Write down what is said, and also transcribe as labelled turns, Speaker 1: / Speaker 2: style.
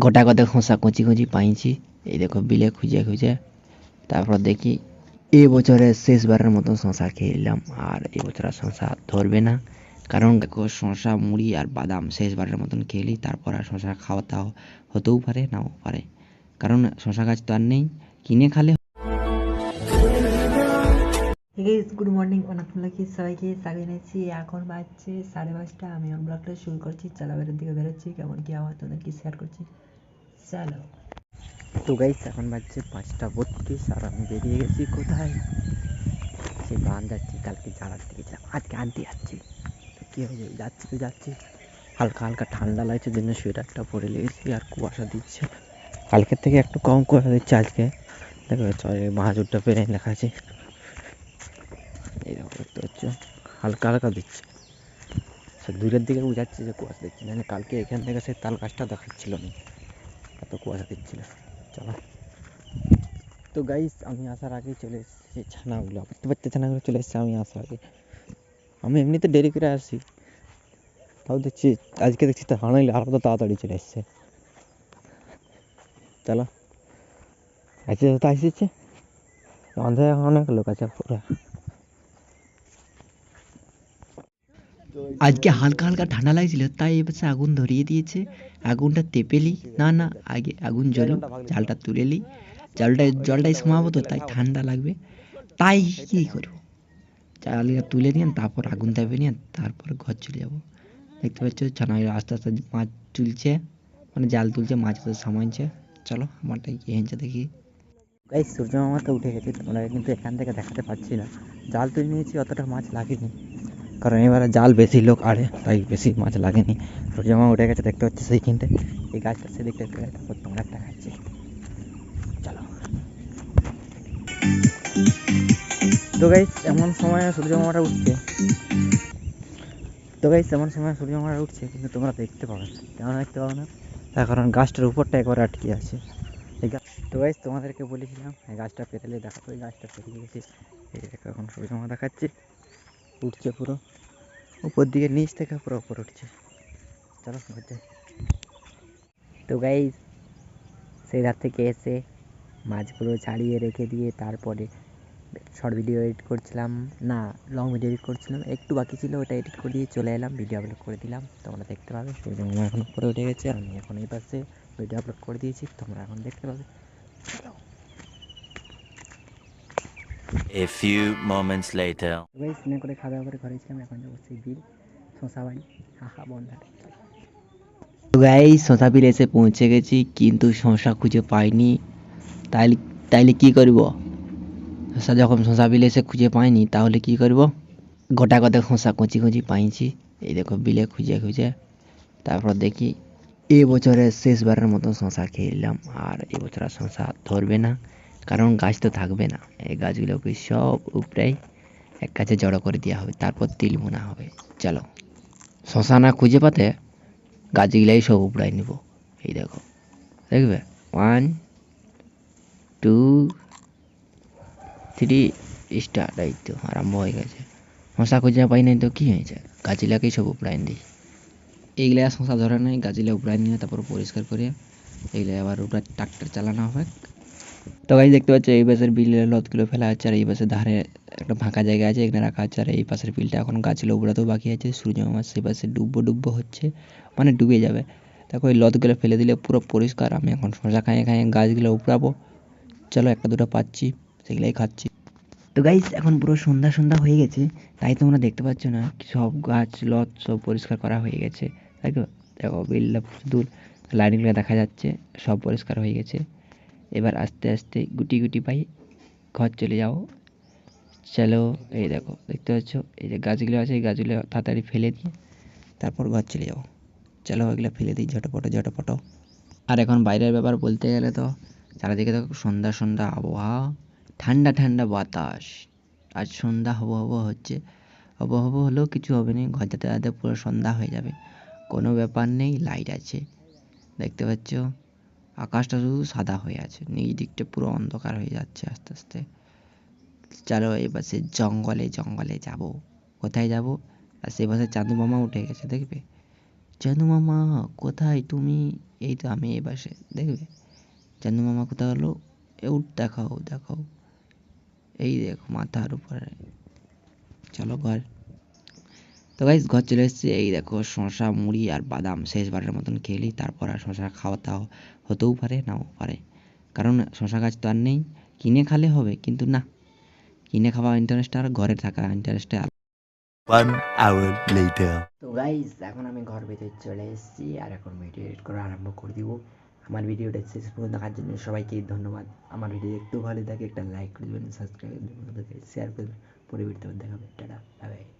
Speaker 1: গোটা গোটা খোসা কচি কচি পাইছি। এই দেখো বিলে খুঁজে খুঁজে। তারপর দেখি এবছরে শেষবারের মতো শশা খেয়ে নিলাম। আর এবছর আর শশা ধরবে না, কারণ দেখো শশা মুড়ি আর বাদাম শেষবারের মতন খেয়ে নিই। তারপর আর শশা খাওয়াটা হতেও পারে নাও পারে, কারণ শশা গাছ তো আর নেই, কিনে খালে।
Speaker 2: গুড মর্নিং, অনাথমূলকী সবাইকে স্বাগত জানাচ্ছি। এখন বাজছে 5:30। আমি আমার ব্লগটা শুরু করছি। চালাবের দিকে বেরোচ্ছি, কেমন কি আওয়াজ তোমাদেরকে শেয়ার করছি। চলো।
Speaker 1: তো গাইস এখন বাজছে 5:32 আর আমি বেরিয়ে গেছি কোথায়, সেই বান যাচ্ছি। কালকে জানার দিকে ছিলাম, আজকে আনতে যাচ্ছি। তো কী হয়েছে, যাচ্ছি তো যাচ্ছি, হালকা হালকা ঠান্ডা লাগছে, জন্য সোয়েটারটা পরে লেগেছি। আর কুয়াশা দিচ্ছে, কালকের থেকে একটু কম কুয়াশা দিচ্ছে আজকে। দেখো মাহাজুরটা পেরে লেখা আছে, এই দেখো দেখতে পাচ্ছ, হালকা হালকা দিচ্ছে। সে দূরের দিকে বোঝাচ্ছে যে কুয়াশা দিচ্ছে, মানে কালকে এখান থেকে সেই তাল গাছটা দেখাচ্ছিল না, এত কুয়াশা দিচ্ছিল। চলো। তো গাইস আমি আসার আগেই চলে এসেছি, ছানাগুলো বাচ্চা বাচ্চা ছানাগুলো চলে এসেছে আমি আসার আগে। আমি এমনিতে দেরি করে আসি, তাও দেখছি আজকে দেখছি তা হানাইলে আরও তো তাড়াতাড়ি চলে এসছে। চলো, আজকে তো আসছে অন্ধে, এখন অনেক লোক আছে পুরো। আজকে হালকা হালকা ঠান্ডা লাগছিল, তাই এবার আগুন ধরিয়ে দিয়েছে। আগুনটা তেপেলি না না, আগে আগুন জ্বলুক, জালটা তুলে নি। জলটাই সমাবো তো, তাই ঠান্ডা লাগবে। তাই কি করবো, চালিয়ে তুলে নিয়ে তারপর আগুন দেবে নিয়ে তারপর ঘর চলে যাবো। দেখতে পাচ্ছ ছানাই আস্তে আস্তে মাছ তুলছে, মানে জাল তুলছে, মাছ তো সামাইছে। চলো আমারটাই কি হয়েছে দেখি। গাইস সূর্য মামা তো উঠে গেছে, তোমরা কিন্তু এখান থেকে দেখাতে পাচ্ছি না। জাল তুলে নিয়েছি, অতটা মাছ লাগেনি, কারণ এবারে জাল বেশি লোক আড়ে, তাই বেশি মাছ লাগেনি। সূর্য মামা উঠে গেছে, দেখতে পাচ্ছি সেইখানটা, এই গাছটা সেদিকটা তারপর তোমরা একটা খাচ্ছি। চলো। তো গাইস এমন সময় সূর্য মামাটা উঠছে, কিন্তু তোমরা দেখতে পাবে না। কেন দেখতে পাবে না, তার কারণ গাছটার উপরটা একবার আটকে আছে। তো গাইস তোমাদেরকে বলেছিলাম এই গাছটা পেরোলে দেখাতো, এই গাছটা পেরিয়ে গেছে। এই দেখো এখন সূর্য মামা দেখাচ্ছে, উঠছে পুরো উপর দিকে, নিচ থেকে পুরো উপর উঠছে। চলো যাই। তো গাইস সেই রাত থেকে এসে মাছগুলো ছাড়িয়ে রেখে দিয়ে তারপরে শর্ট ভিডিও এডিট করছিলাম, না লং ভিডিও এডিট করছিলাম, একটু বাকি ছিল, ওটা এডিট করে দিয়ে চলে এলাম, ভিডিও আপলোড করে দিলাম। তোমরা দেখতে পাবে সূর্য মামা এখন উপরে উঠে গেছে, আমি এখন এই পাশে ভিডিও আপলোড করে দিয়েছি, তোমরা এখন দেখতে পাবে।
Speaker 3: A few moments later.
Speaker 1: সবাই স্নান করে খাওয়া দাওয়া করে ঘরে ছিলাম, এখন যাবো সেই বিল শশা বাড়ি, হাহা বন্ধারে। তো গাইস শশা বিল এসে পৌঁছে গেছি, কিন্তু শশা খুঁজে পাইনি। তাইলে তাইলে কি করব, শশা বিলে এসে খুঁজে পাইনি, তাহলে কি করব। গোটা গোটা খোসা কচি কচি পাইছি। এই দেখো বিলে খুঁজে খুঁজে। তারপর দেখি এবছরে শেষবারের মতো শশা খেয়ে নিলাম। আর এবছর আর শশা ধরবে না, কারণ গাছ তো থাকবে না। এই গাছগুলোকে সব উপরেই এক কাছে জড়ো করে দেওয়া হবে, তারপর তিল বোনা হবে। চলো, শশা না খুঁজে পাতে গাছগুলাই সব উপড়াই নিব। এই দেখো, দেখবে 1 2 3 স্টার্ট। এই তো আরম্ভ হয়ে গেছে। শশা খুঁজে পাই নাই তো কি হয়েছে, গাছগুলাকেই সব উপড়াই দিই। এইগুলা শশা ধরে নাই, গাছগুলা উপড়াই নিয়ে তারপর পরিষ্কার করে এইগুলা আবার উপরে ট্রাক্টর চালানো হবে। তো গাছ দেখতে পাচ্ছ এই পাশের বিলের লতগুলো ফেলা আছে, আর এই পাশের ধারে একটা ফাঁকা জায়গা আছে, এখানে রাখা আছে। আর এই পাশের বিলটা এখন গাছগুলো উপড়াতেও বাকি আছে। সূর্য মামা সেই পাশে ডুবো হচ্ছে, মানে ডুবে যাবে। দেখো এই লতগুলো ফেলে দিলে পুরো পরিষ্কার। আমি এখন শশা খাইয়ে খাইয়ে গাছগুলো উপড়াবো। চলো একটা দুটো পাচ্ছি, সেগুলাই খাচ্ছি। তো গাইস এখন পুরো সন্ধ্যা সন্ধ্যা হয়ে গেছে, তাই তোমরা দেখতে পাচ্ছ না সব গাছ লত সব পরিষ্কার করা হয়ে গেছে, তাই তো। দেখো বিলটা দূর লাইনগুলো দেখা যাচ্ছে, সব পরিষ্কার হয়ে গেছে। এবার আস্তে আস্তে গুটি গুটি পাই ঘর চলে যাও। চলো, এই দেখো দেখতে পাচ্ছ এই যে গাছগুলো আছে, এই গাছগুলো তাড়াতাড়ি ফেলে দিয়ে তারপর ঘর চলে যাও। চলো এগুলো ফেলে দিই ঝটপটো ঝটপটো। আর এখন বাইরের ব্যাপার বলতে গেলে তো চারিদিকে তো সন্ধ্যা সন্ধ্যা আবহাওয়া, ঠান্ডা ঠান্ডা বাতাস। আজ সন্ধ্যা হবো হবো হচ্ছে, হবো হবো হলেও কিছু হবে না, ঘর যেতে যেতে পুরো সন্ধ্যা হয়ে যাবে। কোনো ব্যাপার নেই, লাইট আছে। দেখতে পাচ্ছ আকাশটা শুধু সাদা হয়ে আছে, নিচ দিকটা পুরো অন্ধকার হয়ে যাচ্ছে আস্তে আস্তে। চলো এবার সে জঙ্গলে জঙ্গলে যাব। কোথায় যাব, আর সে পাশে চাঁদু মামা উঠে গেছে দেখবে। চান্দু মামা কোথায় তুমি? এই তো আমি এই পাশে, দেখবে চান্দু মামা কোথায় গেলো? এ উঠ, দেখাও দেখাও, এই দেখো মাথার উপরে। চলো ঘর। তো গাইস ঘর চলে এসেছি। এই দেখো শশা, মুড়ি আর বাদাম শেষবারের মতন খেলি, তারপর আর শশা খাওয়া তাও হতেও পারে নাও পারে, কারণ শশা গাছ তো আর নেই। কিনে খেলে হবে, কিন্তু না, কিনে খাওয়া ইন্টারেস্ট আর ঘরে থাকা ইন্টারেস্টে।
Speaker 3: 1 hour later.
Speaker 1: তো গাইস এখন আমি ঘর ভেতরে চলে এসেছি আর এখন ভিডিও এডিট করা আরম্ভ করে দিব। আমার ভিডিওটা শেষ পর্যন্ত দেখার জন্য সবাইকে ধন্যবাদ। আমার ভিডিও একটু ভালো থাকে একটা লাইক করে দেবেন, সাবস্ক্রাইব করে দেবেন, শেয়ার করবেন। পরে ভিডিওতে দেখাবে। Tata, bye bye.